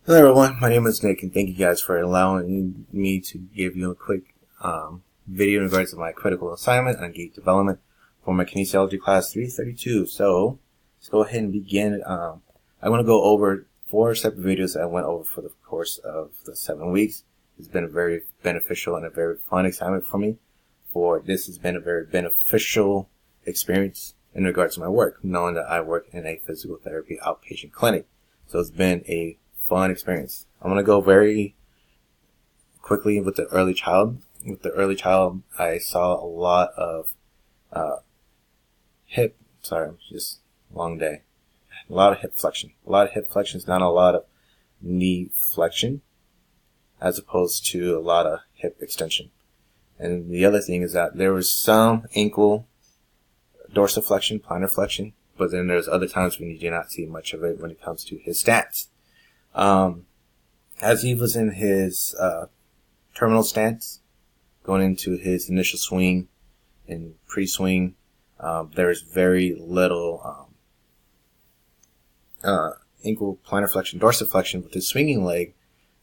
Hello everyone, my name is Nick and thank you guys for allowing me to give you a quick video in regards to my critical assignment on gait development for my kinesiology class 332. So let's go ahead and begin. I want to go over 4 separate videos that I went over for the course of the 7 weeks. It's been a very beneficial and a very fun assignment for me. This has been a very beneficial experience in regards to my work, knowing that I work in a physical therapy outpatient clinic. So it's been a fun experience. I'm going to go very quickly with the early child. With the early child, I saw a lot of just long day. A lot of hip flexion. A lot of hip flexions, not a lot of knee flexion, as opposed to a lot of hip extension. And the other thing is that there was some ankle dorsiflexion, plantar flexion, but then there's other times when you do not see much of it when it comes to his stance. As he was in his terminal stance, going into his initial swing and pre-swing, there's very little ankle plantar flexion, dorsiflexion with his swinging leg,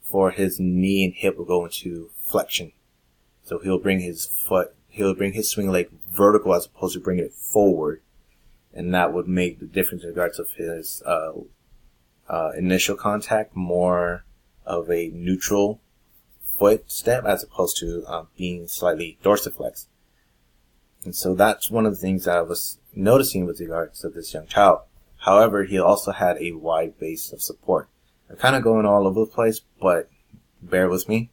for his knee and hip will go into flexion. So he'll bring his swing leg vertical as opposed to bringing it forward, and that would make the difference in regards of his initial contact more of a neutral foot step as opposed to being slightly dorsiflex. And so that's one of the things that I was noticing with regards to this young child. However, he also had a wide base of support. I'm kind of going all over the place, but bear with me.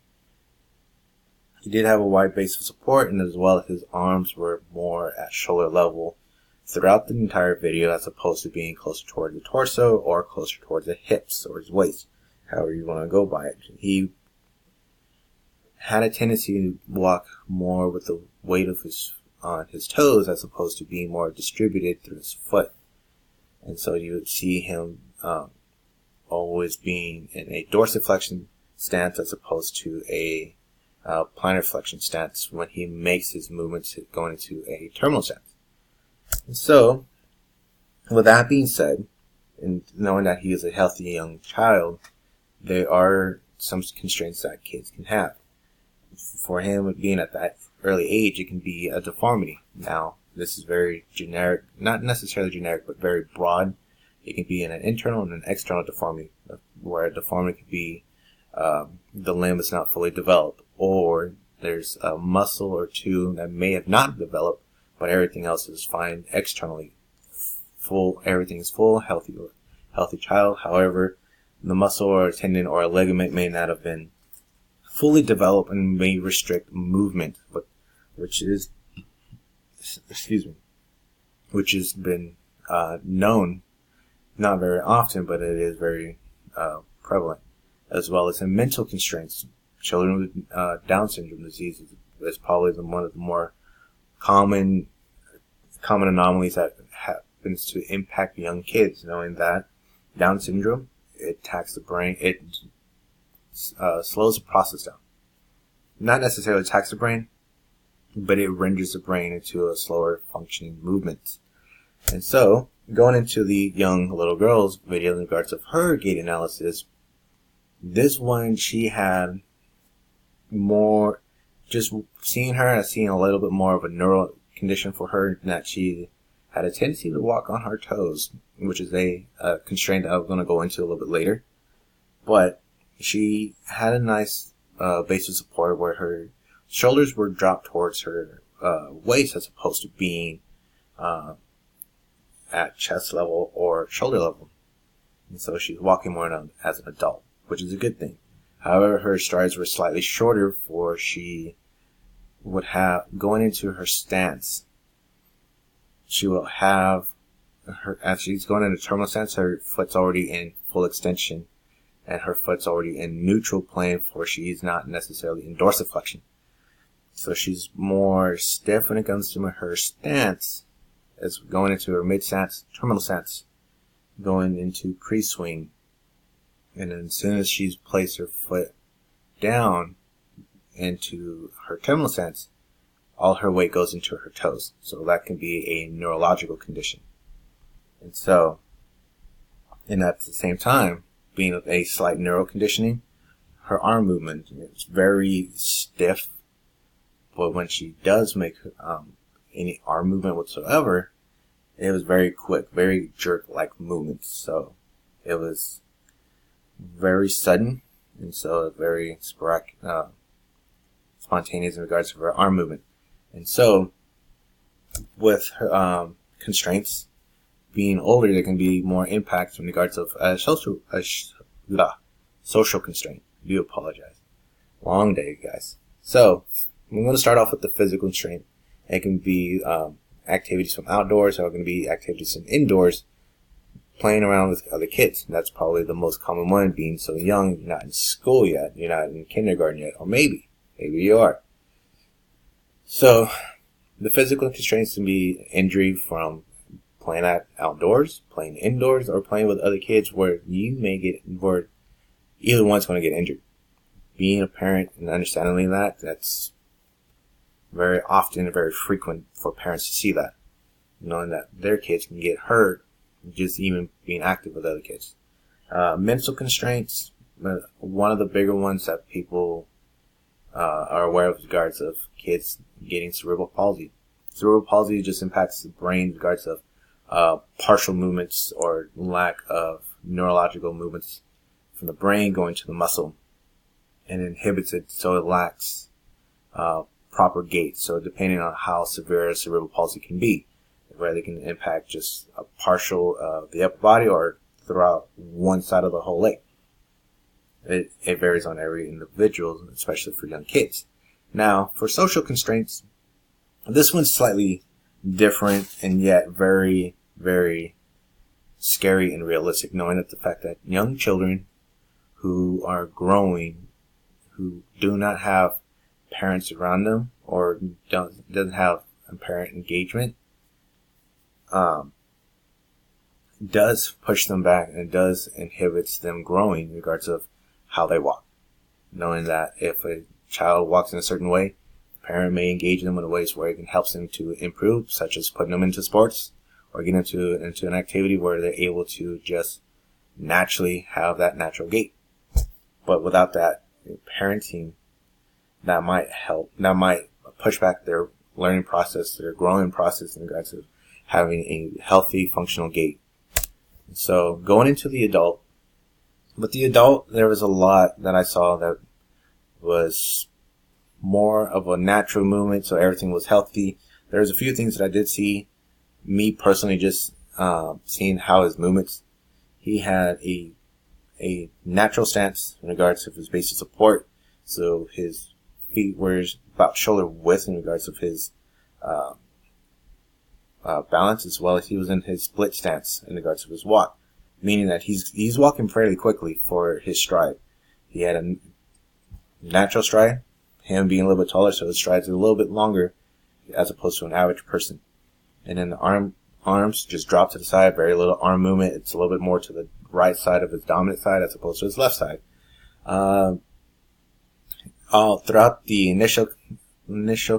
He did have a wide base of support, and as well as his arms were more at shoulder level throughout the entire video, as opposed to being closer toward the torso or closer towards the hips or his waist, however you want to go by it. He had a tendency to walk more with the weight of on his toes as opposed to being more distributed through his foot. And so you would see him always being in a dorsiflexion stance as opposed to a plantar flexion stance when he makes his movements going into a terminal stance. And so, with that being said, and knowing that he is a healthy young child, there are some constraints that kids can have. For him, being at that early age, it can be a deformity. Now, this is very generic, not necessarily generic, but very broad. It can be an internal and an external deformity, where a deformity could be the limb is not fully developed, or there's a muscle or two that may have not developed, but everything else is fine externally. Everything is full, healthy child. However, the muscle or a tendon or a ligament may not have been fully developed and may restrict movement, which has been known, not very often, but it is very prevalent, as well as in mental constraints. Children with Down syndrome disease is probably one of the more common anomalies that happens to impact young kids, knowing that Down syndrome, it attacks the brain, it slows the process down. Not necessarily attacks the brain, but it renders the brain into a slower functioning movement. And so, going into the young little girl's video in regards of her gait analysis, this one, she had more, just seeing her and seeing a little bit more of a neural condition for her, that she had a tendency to walk on her toes, which is a constraint that I'm going to go into a little bit later. But she had a nice base of support where her shoulders were dropped towards her waist as opposed to being at chest level or shoulder level. And so she's walking more as an adult, which is a good thing. However, her strides were slightly shorter, for she would have, going into her stance, she will have as she's going into terminal stance, her foot's already in full extension and her foot's already in neutral plane, for she's not necessarily in dorsiflexion. So she's more stiff when it comes to her stance, as going into her mid stance, terminal stance, going into pre-swing. And then as soon as she's placed her foot down into her terminal stance, all her weight goes into her toes. So that can be a neurological condition. And at the same time, being a slight neural conditioning, her arm movement is very stiff. But when she does make any arm movement whatsoever, it was very quick, very jerk-like movements. So it was very sudden, and so very sporadic, spontaneous in regards to her arm movement. And so with her, constraints, being older, there can be more impacts in regards of social constraint. I do apologize. Long day, guys. So I'm going to start off with the physical constraint. It can be activities from outdoors, or it can be activities from indoors, playing around with other kids. That's probably the most common one, being so young, you're not in school yet, you're not in kindergarten yet, or maybe you are. So the physical constraints can be injury from playing outdoors, playing indoors, or playing with other kids where where either one's going to get injured. Being a parent and understanding that's very often and very frequent for parents to see that, knowing that their kids can get hurt just even being active with other kids. Mental constraints, one of the bigger ones that people are aware of in regards of kids getting cerebral palsy. Cerebral palsy just impacts the brain in regards of partial movements or lack of neurological movements from the brain going to the muscle, and inhibits it so it lacks proper gait. So depending on how severe cerebral palsy can be, where they can impact just a partial of the upper body or throughout one side of the whole leg. It varies on every individual, especially for young kids. Now, for social constraints, this one's slightly different and yet very, very scary and realistic, knowing that the fact that young children who are growing, who do not have parents around them or doesn't have a parent engagement, does push them back and does inhibits them growing in regards of how they walk. Knowing that if a child walks in a certain way, the parent may engage them in ways where it can help them to improve, such as putting them into sports or getting into an activity where they're able to just naturally have that natural gait. But without that parenting, that might push back their learning process, their growing process in regards to having a healthy, functional gait. So going into the adult, with the adult, there was a lot that I saw that was more of a natural movement, so everything was healthy. There's a few things that I did see. Me personally, just seeing how his movements, he had a natural stance in regards to his base of support. So his feet were about shoulder width in regards of his balance, as well as he was in his split stance in regards of his walk, meaning that he's walking fairly quickly for his stride. He had a natural stride, him being a little bit taller, so his strides are a little bit longer as opposed to an average person. And then the arms just drop to the side, very little arm movement. It's a little bit more to the right side of his dominant side as opposed to his left side. All throughout the initial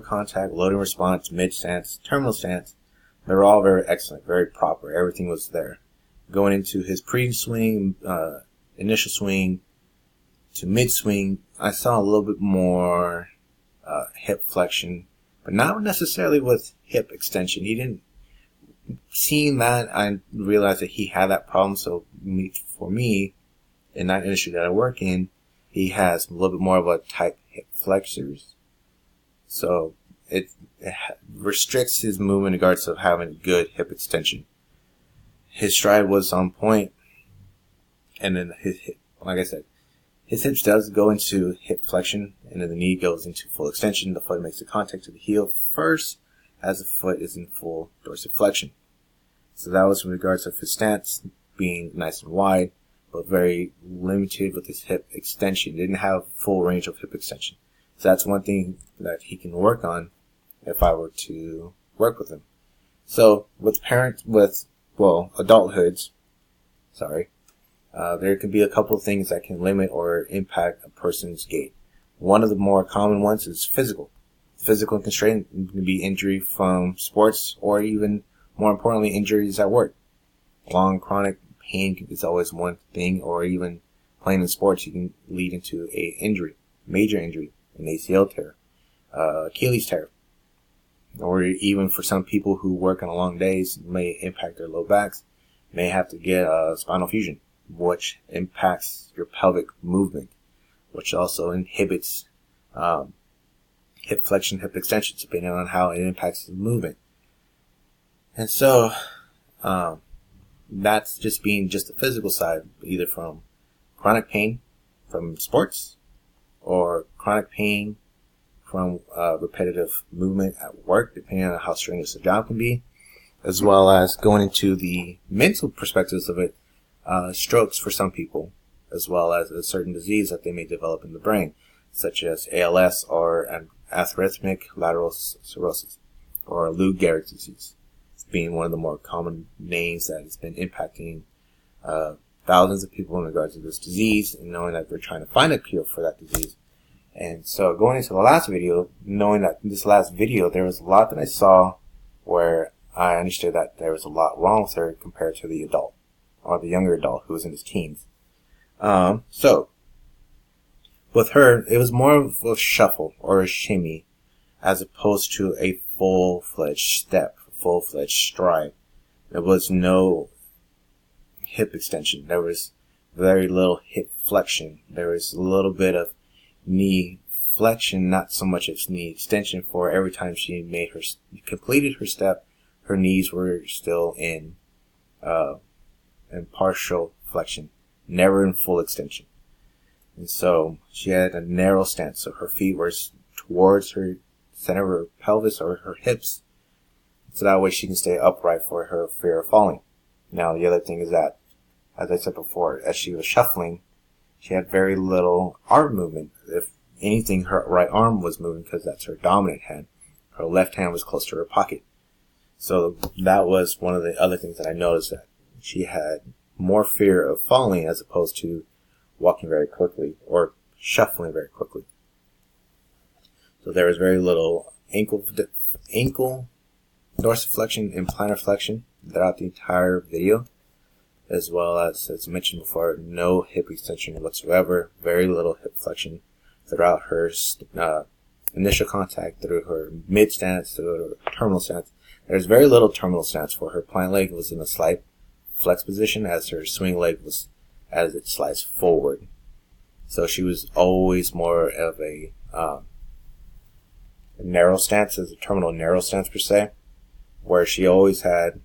contact, loading response, mid stance, terminal stance, they were all very excellent, very proper. Everything was there. Going into his pre-swing, initial swing to mid-swing, I saw a little bit more hip flexion, but not necessarily with hip extension. He didn't. Seeing that, I realized that he had that problem. So for me, in that industry that I work in, he has a little bit more of a tight hip flexors. So it restricts his movement in regards of having good hip extension. His stride was on point, and then his hip, like I said, his hips does go into hip flexion, and then the knee goes into full extension. The foot makes the contact to the heel first, as the foot is in full dorsiflexion. So that was in regards of his stance being nice and wide, but very limited with his hip extension. Didn't have full range of hip extension. So that's one thing that he can work on if I were to work with him. So with adulthoods, there can be a couple of things that can limit or impact a person's gait. One of the more common ones is physical. Physical constraint can be injury from sports, or even more importantly, injuries at work. Long chronic pain is always one thing, or even playing in sports, you can lead into a injury, major injury, an ACL tear, Achilles tear, or even for some people who work on long days, may impact their low backs, may have to get a spinal fusion, which impacts your pelvic movement, which also inhibits hip flexion, hip extension, depending on how it impacts the movement. And so that's just being just the physical side, either from chronic pain from sports or chronic pain from repetitive movement at work, depending on how strenuous the job can be, as well as going into the mental perspectives of it, strokes for some people, as well as a certain disease that they may develop in the brain, such as ALS or an arrhythmic lateral sclerosis or Lou Gehrig's disease, being one of the more common names that has been impacting thousands of people in regards to this disease, and knowing that they're trying to find a cure for that disease. And so going into the last video, knowing that in this last video there was a lot that I saw where I understood that there was a lot wrong with her compared to the adult, or the younger adult who was in his teens. So with her, it was more of a shuffle or a shimmy as opposed to a full-fledged step, full-fledged stride. There was no hip extension. There was very little hip flexion. There was a little bit of knee flexion, not so much as knee extension, for every time she made completed her step, her knees were still in partial flexion, never in full extension. And so she had a narrow stance, so her feet were towards her center of her pelvis or her hips, so that way she can stay upright for her fear of falling. Now the other thing is that, as I said before, as she was shuffling, she had very little arm movement. If anything, her right arm was moving because that's her dominant hand. Her left hand was close to her pocket. So that was one of the other things that I noticed, that she had more fear of falling as opposed to walking very quickly or shuffling very quickly. So there was very little ankle dorsiflexion and plantar flexion throughout the entire video, as well as mentioned before, no hip extension whatsoever, very little hip flexion throughout her initial contact, through her mid stance, through her terminal stance. There's very little terminal stance for her. Plant leg was in a slight flex position, as her swing leg was as it slides forward. So she was always more of a narrow stance, as a terminal narrow stance per se, where she always had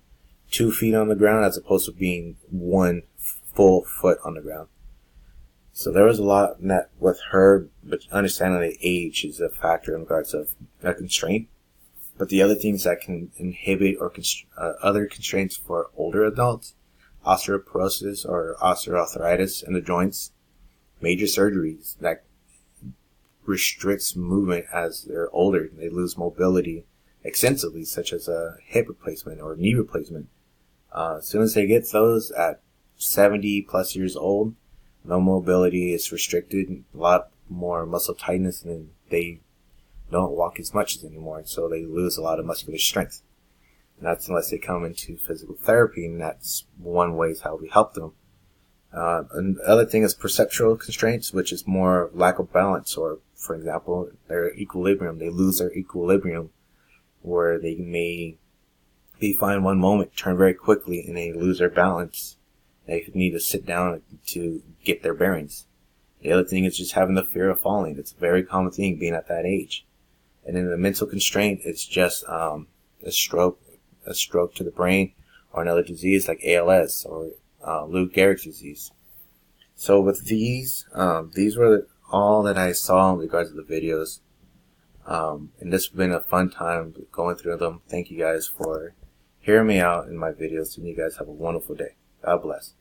2 feet on the ground as opposed to being 1 full foot on the ground. So there was a lot in that with her, but understanding that age is a factor in regards of a constraint. But the other things that can inhibit or other constraints for older adults, osteoporosis or osteoarthritis in the joints, major surgeries that restricts movement as they're older. They lose mobility extensively, such as a hip replacement or knee replacement. As soon as they get those at 70 plus years old, no mobility is restricted, a lot more muscle tightness, and they don't walk as much anymore, so they lose a lot of muscular strength. And that's unless they come into physical therapy, and that's one way is how we help them. And the other thing is perceptual constraints, which is more lack of balance, or, for example, their equilibrium. They lose their equilibrium, where they may be fine one moment, turn very quickly, and they lose their balance. They need to sit down to get their bearings. The other thing is just having the fear of falling. It's a very common thing being at that age. And then the mental constraint, it's just a stroke to the brain, or another disease like ALS or Lou Gehrig's disease. So with these were all that I saw in regards to the videos. And this has been a fun time going through them. Thank you guys for hearing me out in my videos, and you guys have a wonderful day. God bless.